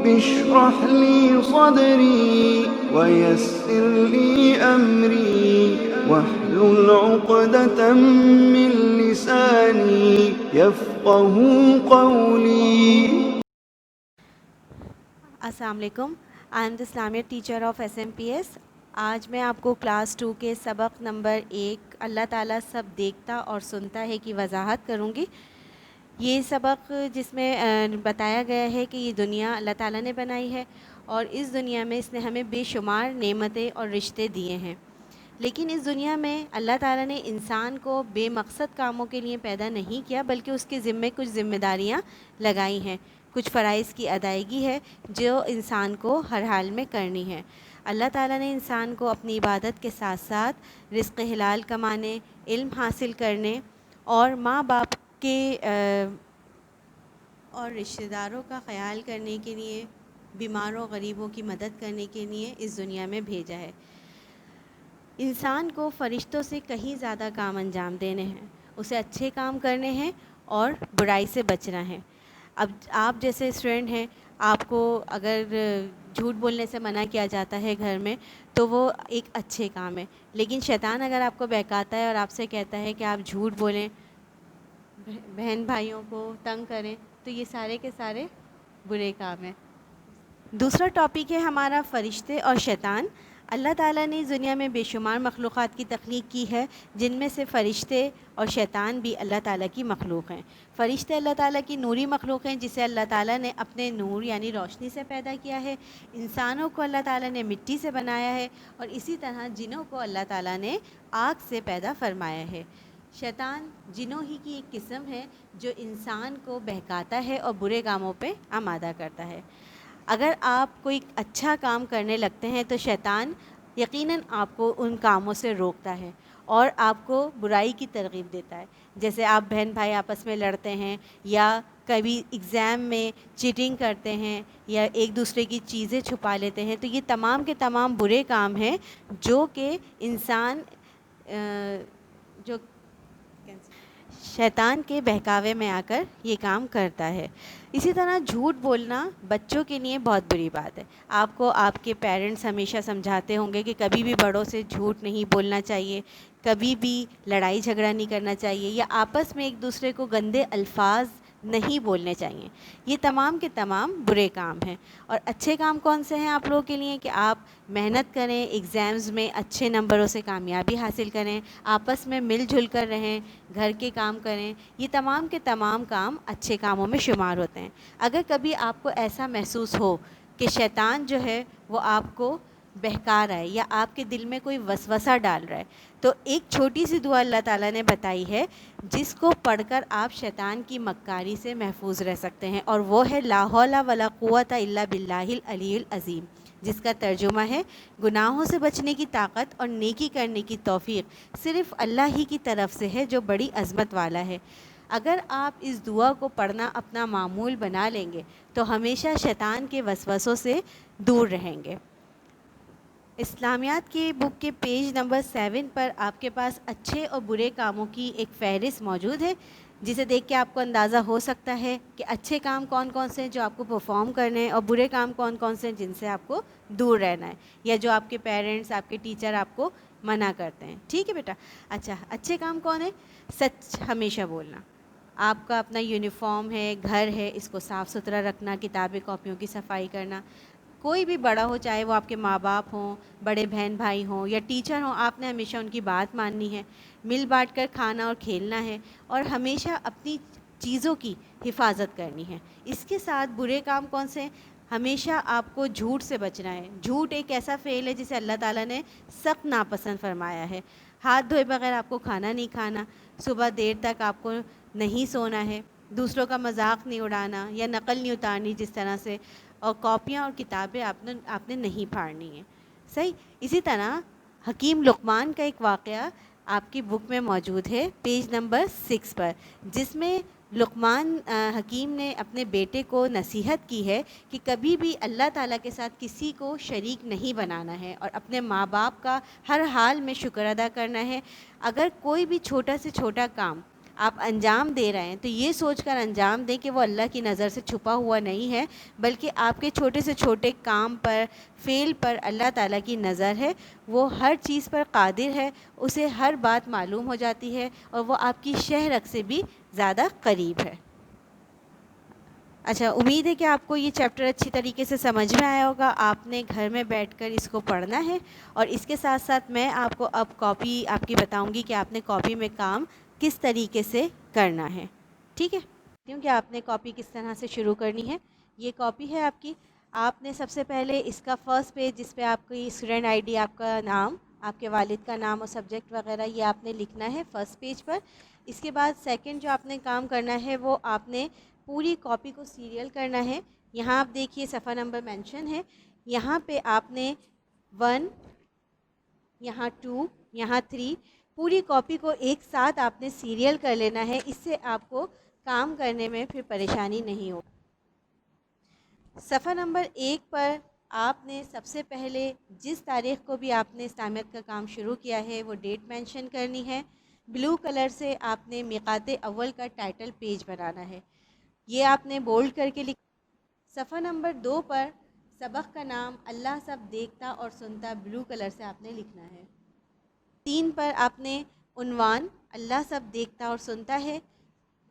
رب اشرح لي صدري ويسر لي أمري واحلل عقدة من لساني يفقه قولي. السلام علیکم. I am the Islamia teacher of SMPS. آج میں آپ کو کلاس 2 کے سبق نمبر 1 اللہ تعالیٰ سب دیکھتا اور سنتا ہے کی وضاحت کروں گی. یہ سبق جس میں بتایا گیا ہے کہ یہ دنیا اللہ تعالیٰ نے بنائی ہے اور اس دنیا میں اس نے ہمیں بے شمار نعمتیں اور رشتے دیے ہیں، لیکن اس دنیا میں اللہ تعالیٰ نے انسان کو بے مقصد کاموں کے لیے پیدا نہیں کیا، بلکہ اس کے ذمے کچھ ذمہ داریاں لگائی ہیں، کچھ فرائض کی ادائیگی ہے جو انسان کو ہر حال میں کرنی ہے. اللہ تعالیٰ نے انسان کو اپنی عبادت کے ساتھ ساتھ رزق حلال کمانے، علم حاصل کرنے اور ماں باپ کے اور رشتہ داروں کا خیال کرنے کے لیے، بیماروں غریبوں کی مدد کرنے کے لیے اس دنیا میں بھیجا ہے. انسان کو فرشتوں سے کہیں زیادہ کام انجام دینے ہیں، اسے اچھے کام کرنے ہیں اور برائی سے بچنا ہے. اب آپ جیسے اسٹوڈنٹ ہیں، آپ کو اگر جھوٹ بولنے سے منع کیا جاتا ہے گھر میں تو وہ ایک اچھے کام ہے، لیکن شیطان اگر آپ کو بہکاتا ہے اور آپ سے کہتا ہے کہ آپ جھوٹ بولیں، بہن بھائیوں کو تنگ کریں، تو یہ سارے کے سارے برے کام ہیں. دوسرا ٹاپک ہے ہمارا فرشتے اور شیطان. اللہ تعالیٰ نے اس دنیا میں بے شمار مخلوقات کی تخلیق کی ہے، جن میں سے فرشتے اور شیطان بھی اللہ تعالیٰ کی مخلوق ہیں. فرشتے اللہ تعالیٰ کی نوری مخلوق ہیں جسے اللہ تعالیٰ نے اپنے نور یعنی روشنی سے پیدا کیا ہے. انسانوں کو اللہ تعالیٰ نے مٹی سے بنایا ہے اور اسی طرح جنوں کو اللہ تعالیٰ نے آگ سے پیدا فرمایا ہے. شیطان جنوں ہی کی ایک قسم ہے جو انسان کو بہکاتا ہے اور برے کاموں پہ آمادہ کرتا ہے. اگر آپ کوئی اچھا کام کرنے لگتے ہیں تو شیطان یقیناً آپ کو ان کاموں سے روکتا ہے اور آپ کو برائی کی ترغیب دیتا ہے. جیسے آپ بہن بھائی آپس میں لڑتے ہیں یا کبھی ایگزام میں چیٹنگ کرتے ہیں یا ایک دوسرے کی چیزیں چھپا لیتے ہیں، تو یہ تمام کے تمام برے کام ہیں جو کہ انسان جو شیطان کے بہکاوے میں آ کر یہ کام کرتا ہے. اسی طرح جھوٹ بولنا بچوں کے لیے بہت بری بات ہے. آپ کو آپ کے پیرنٹس ہمیشہ سمجھاتے ہوں گے کہ کبھی بھی بڑوں سے جھوٹ نہیں بولنا چاہیے، کبھی بھی لڑائی جھگڑا نہیں کرنا چاہیے یا آپس میں ایک دوسرے کو گندے الفاظ نہیں بولنے چاہیے. یہ تمام کے تمام برے کام ہیں. اور اچھے کام کون سے ہیں آپ لوگوں کے لیے؟ کہ آپ محنت کریں، ایگزامز میں اچھے نمبروں سے کامیابی حاصل کریں، آپس میں مل جل کر رہیں، گھر کے کام کریں. یہ تمام کے تمام کام اچھے کاموں میں شمار ہوتے ہیں. اگر کبھی آپ کو ایسا محسوس ہو کہ شیطان جو ہے وہ آپ کو بہکا رہا ہے یا آپ کے دل میں کوئی وسوسہ ڈال رہا ہے، تو ایک چھوٹی سی دعا اللہ تعالیٰ نے بتائی ہے جس کو پڑھ کر آپ شیطان کی مکاری سے محفوظ رہ سکتے ہیں، اور وہ ہے لا حول ولا قوت الا باللہ العلی العظیم، جس کا ترجمہ ہے گناہوں سے بچنے کی طاقت اور نیکی کرنے کی توفیق صرف اللہ ہی کی طرف سے ہے جو بڑی عظمت والا ہے. اگر آپ اس دعا کو پڑھنا اپنا معمول بنا لیں گے تو ہمیشہ شیطان کے وسوسوں سے دور رہیں گے. اسلامیات کی بک کے پیج نمبر 7 پر آپ کے پاس اچھے اور برے کاموں کی ایک فہرست موجود ہے، جسے دیکھ کے آپ کو اندازہ ہو سکتا ہے کہ اچھے کام کون کون سے ہیں جو آپ کو پرفارم کرنے ہیں اور برے کام کون کون سے ہیں جن سے آپ کو دور رہنا ہے یا جو آپ کے پیرنٹس، آپ کے ٹیچر آپ کو منع کرتے ہیں. ٹھیک ہے بیٹا؟ اچھا، اچھے کام کون ہے؟ سچ ہمیشہ بولنا، آپ کا اپنا یونیفارم ہے، گھر ہے، اس کو صاف ستھرا رکھنا، کتابیں کاپیوں کی صفائی کرنا. کوئی بھی بڑا ہو، چاہے وہ آپ کے ماں باپ ہوں، بڑے بہن بھائی ہوں یا ٹیچر ہوں، آپ نے ہمیشہ ان کی بات ماننی ہے، مل بانٹ کر کھانا اور کھیلنا ہے اور ہمیشہ اپنی چیزوں کی حفاظت کرنی ہے. اس کے ساتھ برے کام کون سے ہیں؟ ہمیشہ آپ کو جھوٹ سے بچنا ہے. جھوٹ ایک ایسا فعل ہے جسے اللہ تعالیٰ نے سخت ناپسند فرمایا ہے. ہاتھ دھوئے بغیر آپ کو کھانا نہیں کھانا، صبح دیر تک آپ کو نہیں سونا ہے، دوسروں کا مذاق نہیں اڑانا یا نقل نہیں اتارنی جس طرح سے، اور کاپیاں اور کتابیں آپ نے نہیں پھاڑنی ہیں. صحیح. اسی طرح حکیم لقمان کا ایک واقعہ آپ کی بک میں موجود ہے پیج نمبر 6 پر، جس میں لقمان حکیم نے اپنے بیٹے کو نصیحت کی ہے کہ کبھی بھی اللہ تعالیٰ کے ساتھ کسی کو شریک نہیں بنانا ہے اور اپنے ماں باپ کا ہر حال میں شکر ادا کرنا ہے. اگر کوئی بھی چھوٹا سے چھوٹا کام آپ انجام دے رہے ہیں تو یہ سوچ کر انجام دیں کہ وہ اللہ کی نظر سے چھپا ہوا نہیں ہے، بلکہ آپ کے چھوٹے سے چھوٹے کام پر، فعل پر اللہ تعالیٰ کی نظر ہے. وہ ہر چیز پر قادر ہے، اسے ہر بات معلوم ہو جاتی ہے، اور وہ آپ کی شہرک سے بھی زیادہ قریب ہے. اچھا، امید ہے کہ آپ کو یہ چیپٹر اچھی طریقے سے سمجھ میں آیا ہوگا. آپ نے گھر میں بیٹھ کر اس کو پڑھنا ہے، اور اس کے ساتھ ساتھ میں آپ کو اب کاپی آپ کی بتاؤں گی کہ آپ نے کاپی میں کام کس طریقے سے کرنا ہے. ٹھیک ہے، کیونکہ آپ نے کاپی کس طرح سے شروع کرنی ہے. یہ کاپی ہے آپ کی. آپ نے سب سے پہلے اس کا فرسٹ پیج جس پہ آپ کی اسٹوڈنٹ آئی ڈی، آپ کا نام، آپ کے والد کا نام اور سبجیکٹ وغیرہ یہ آپ نے لکھنا ہے فرسٹ پیج پر. اس کے بعد سیکنڈ جو آپ نے کام کرنا ہے وہ آپ نے پوری کاپی کو سیریل کرنا ہے. یہاں آپ دیکھیے صفحہ نمبر مینشن ہے. یہاں پہ آپ نے 1، یہاں 2، یہاں 3 پوری کاپی کو ایک ساتھ آپ نے سیریل کر لینا ہے. اس سے آپ کو کام کرنے میں پھر پریشانی نہیں ہو. صفحہ نمبر 1 پر آپ نے سب سے پہلے جس تاریخ کو بھی آپ نے اسلامیت کا کام شروع کیا ہے وہ ڈیٹ مینشن کرنی ہے. بلو کلر سے آپ نے میقات اول کا ٹائٹل پیج بنانا ہے. یہ آپ نے بولڈ کر کے صفحہ نمبر 2 پر سبق کا نام اللہ سب دیکھتا اور سنتا بلو کلر سے آپ نے لکھنا ہے. 3 پر آپ نے عنوان اللہ سب دیکھتا اور سنتا ہے.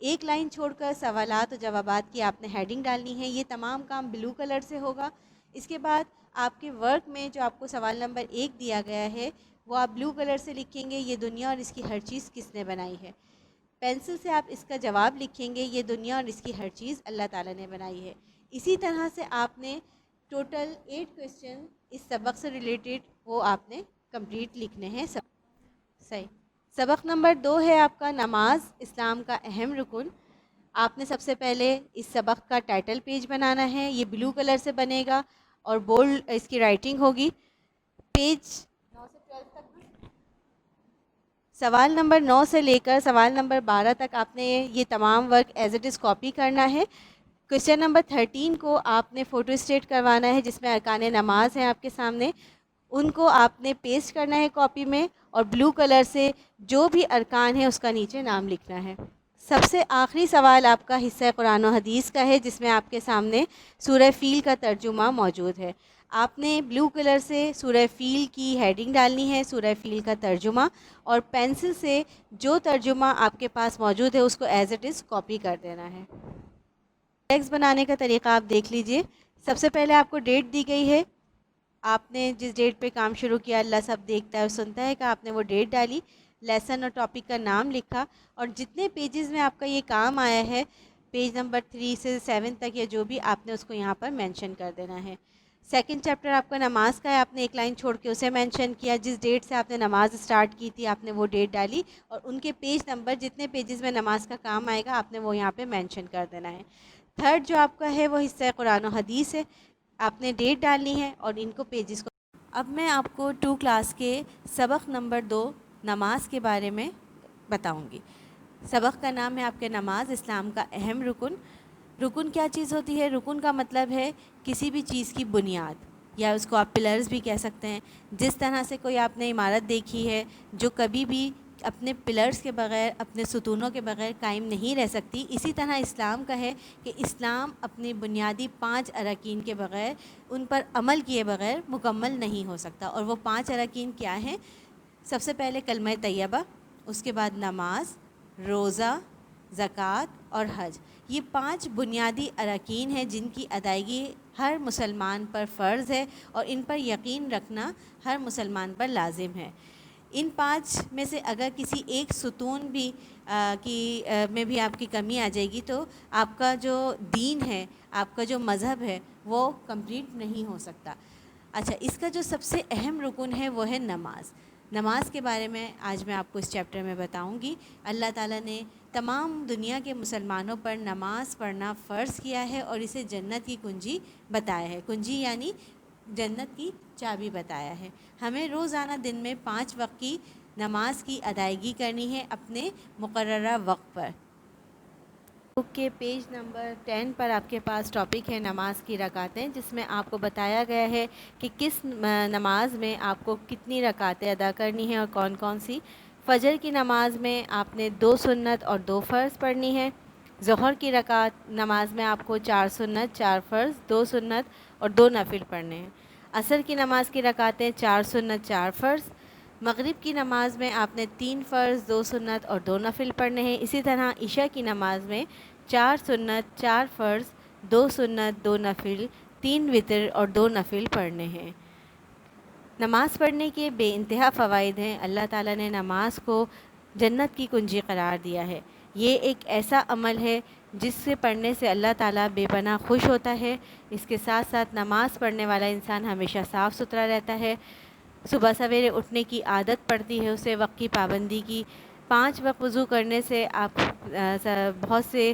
ایک لائن چھوڑ کر سوالات و جوابات کی آپ نے ہیڈنگ ڈالنی ہے. یہ تمام کام بلو کلر سے ہوگا. اس کے بعد آپ کے ورک میں جو آپ کو سوال نمبر 1 دیا گیا ہے وہ آپ بلو کلر سے لکھیں گے، یہ دنیا اور اس کی ہر چیز کس نے بنائی ہے. پینسل سے آپ اس کا جواب لکھیں گے، یہ دنیا اور اس کی ہر چیز اللہ تعالیٰ نے بنائی ہے. اسی طرح سے آپ نے ٹوٹل 8 کویسچن اس سبق سے ریلیٹڈ وہ آپ نے کمپلیٹ لکھنے ہیں. صحیح. سبق نمبر 2 ہے آپ کا نماز اسلام کا اہم رکن. آپ نے سب سے پہلے اس سبق کا ٹائٹل پیج بنانا ہے. یہ بلو کلر سے بنے گا اور بولڈ اس کی رائٹنگ ہوگی. پیج 9 سے 12 تک سوال نمبر 9 سے لے کر سوال نمبر 12 تک آپ نے یہ تمام work as it is copy کرنا ہے. کویسچن نمبر 13 کو آپ نے فوٹو اسٹیٹ کروانا ہے جس میں ارکان نماز ہیں آپ کے سامنے. ان کو آپ نے پیسٹ کرنا ہے کاپی میں، اور بلو کلر سے جو بھی ارکان ہے اس کا نیچے نام لکھنا ہے. سب سے آخری سوال آپ کا حصہ قرآن و حدیث کا ہے جس میں آپ کے سامنے سورہ فیل کا ترجمہ موجود ہے. آپ نے بلو کلر سے سورہ فیل کی ہیڈنگ ڈالنی ہے، سورہ فیل کا ترجمہ، اور پینسل سے جو ترجمہ آپ کے پاس موجود ہے اس کو ایز اٹ از کاپی کر دینا ہے. ٹیکسٹ بنانے کا طریقہ آپ دیکھ لیجئے. سب سے پہلے آپ کو ڈیٹ دی گئی ہے. آپ نے جس ڈیٹ پہ کام شروع کیا اللہ سب دیکھتا ہے اور سنتا ہے کہ آپ نے وہ ڈیٹ ڈالی، لیسن اور ٹاپک کا نام لکھا، اور جتنے پیجز میں آپ کا یہ کام آیا ہے پیج نمبر 3 سے 7 تک یا جو بھی آپ نے اس کو یہاں پر مینشن کر دینا ہے. سیکنڈ چیپٹر آپ کا نماز کا ہے. آپ نے ایک لائن چھوڑ کے اسے مینشن کیا. جس ڈیٹ سے آپ نے نماز اسٹارٹ کی تھی آپ نے وہ ڈیٹ ڈالی، اور ان کے پیج نمبر جتنے پیجز میں نماز کا کام آئے گا آپ نے وہ یہاں پہ مینشن کر دینا ہے. تھرڈ جو آپ کا ہے وہ حصہ قرآن و حدیث ہے. آپ نے ڈیٹ ڈالنی ہے اور ان کو پیجز کو. اب میں آپ کو 2 کلاس کے سبق نمبر 2 نماز کے بارے میں بتاؤں گی. سبق کا نام ہے آپ کے نماز اسلام کا اہم رکن. رکن کیا چیز ہوتی ہے؟ رکن کا مطلب ہے کسی بھی چیز کی بنیاد، یا اس کو آپ پلرز بھی کہہ سکتے ہیں. جس طرح سے کوئی آپ نے عمارت دیکھی ہے جو کبھی بھی اپنے پلرز کے بغیر، اپنے ستونوں کے بغیر قائم نہیں رہ سکتی، اسی طرح اسلام کا ہے کہ اسلام اپنی بنیادی 5 اراکین کے بغیر، ان پر عمل کیے بغیر مکمل نہیں ہو سکتا. اور وہ 5 اراکین کیا ہیں؟ سب سے پہلے کلمہ طیبہ، اس کے بعد نماز، روزہ، زکوٰۃ اور حج. یہ 5 بنیادی اراکین ہیں جن کی ادائیگی ہر مسلمان پر فرض ہے، اور ان پر یقین رکھنا ہر مسلمان پر لازم ہے. ان 5 میں سے اگر کسی ایک ستون بھی میں بھی آپ کی کمی آ جائے گی تو آپ کا جو دین ہے، آپ کا جو مذہب ہے وہ کمپلیٹ نہیں ہو سکتا. اچھا، اس کا جو سب سے اہم رکن ہے وہ ہے نماز. نماز کے بارے میں آج میں آپ کو اس چیپٹر میں بتاؤں گی. اللہ تعالیٰ نے تمام دنیا کے مسلمانوں پر نماز پڑھنا فرض کیا ہے اور اسے جنت کی کنجی بتایا ہے. کنجی یعنی جنت کی چابی بتایا ہے. ہمیں روزانہ دن میں 5 وقت کی نماز کی ادائیگی کرنی ہے اپنے مقررہ وقت پر. بک کے پیج نمبر 10 پر آپ کے پاس ٹاپک ہے نماز کی رکعتیں، جس میں آپ کو بتایا گیا ہے کہ کس نماز میں آپ کو کتنی رکعتیں ادا کرنی ہیں اور کون کون سی فجر کی نماز میں آپ نے 2 سنت اور 2 فرض پڑھنی ہے۔ ظہر کی رکعت نماز میں آپ کو 4 سنت، 4 فرض، 2 سنت اور 2 نفل پڑھنے ہیں۔ عصر کی نماز کی رکعتیں 4 سنت، 4 فرض۔ مغرب کی نماز میں آپ نے 3 فرض، 2 سنت اور 2 نفل پڑھنے ہیں۔ اسی طرح عشاء کی نماز میں 4 سنت، 4 فرض، 2 سنت، 2 نفل، 3 وتر اور 2 نفل پڑھنے ہیں۔ نماز پڑھنے کے بے انتہا فوائد ہیں۔ اللہ تعالیٰ نے نماز کو جنت کی کنجی قرار دیا ہے۔ یہ ایک ایسا عمل ہے جس سے پڑھنے سے اللہ تعالیٰ بے پناہ خوش ہوتا ہے۔ اس کے ساتھ ساتھ نماز پڑھنے والا انسان ہمیشہ صاف ستھرا رہتا ہے، صبح سویرے اٹھنے کی عادت پڑتی ہے اسے، وقت کی پابندی کی۔ 5 وقت وضو کرنے سے آپ بہت سے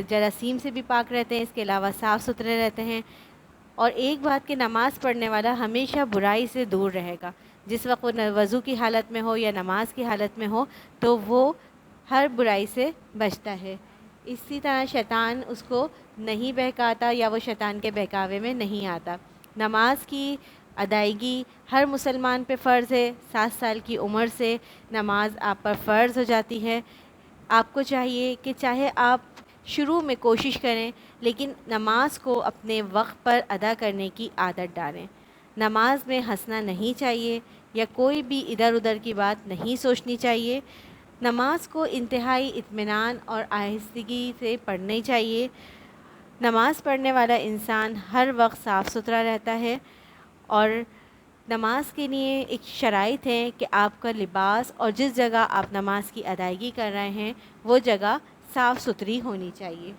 جراثیم سے بھی پاک رہتے ہیں، اس کے علاوہ صاف ستھرے رہتے ہیں۔ اور ایک بات کہ نماز پڑھنے والا ہمیشہ برائی سے دور رہے گا۔ جس وقت وہ وضو کی حالت میں ہو یا نماز کی حالت میں ہو تو وہ ہر برائی سے بچتا ہے۔ اسی طرح شیطان اس کو نہیں بہکاتا یا وہ شیطان کے بہکاوے میں نہیں آتا۔ نماز کی ادائیگی ہر مسلمان پہ فرض ہے۔ 7 سال کی عمر سے نماز آپ پر فرض ہو جاتی ہے۔ آپ کو چاہیے کہ چاہے آپ شروع میں کوشش کریں لیکن نماز کو اپنے وقت پر ادا کرنے کی عادت ڈالیں۔ نماز میں ہنسنا نہیں چاہیے یا کوئی بھی ادھر ادھر کی بات نہیں سوچنی چاہیے۔ نماز کو انتہائی اطمینان اور آہستگی سے پڑھنی چاہیے۔ نماز پڑھنے والا انسان ہر وقت صاف ستھرا رہتا ہے اور نماز کے لیے ایک شرائط ہے کہ آپ کا لباس اور جس جگہ آپ نماز کی ادائیگی کر رہے ہیں وہ جگہ صاف ستھری ہونی چاہیے۔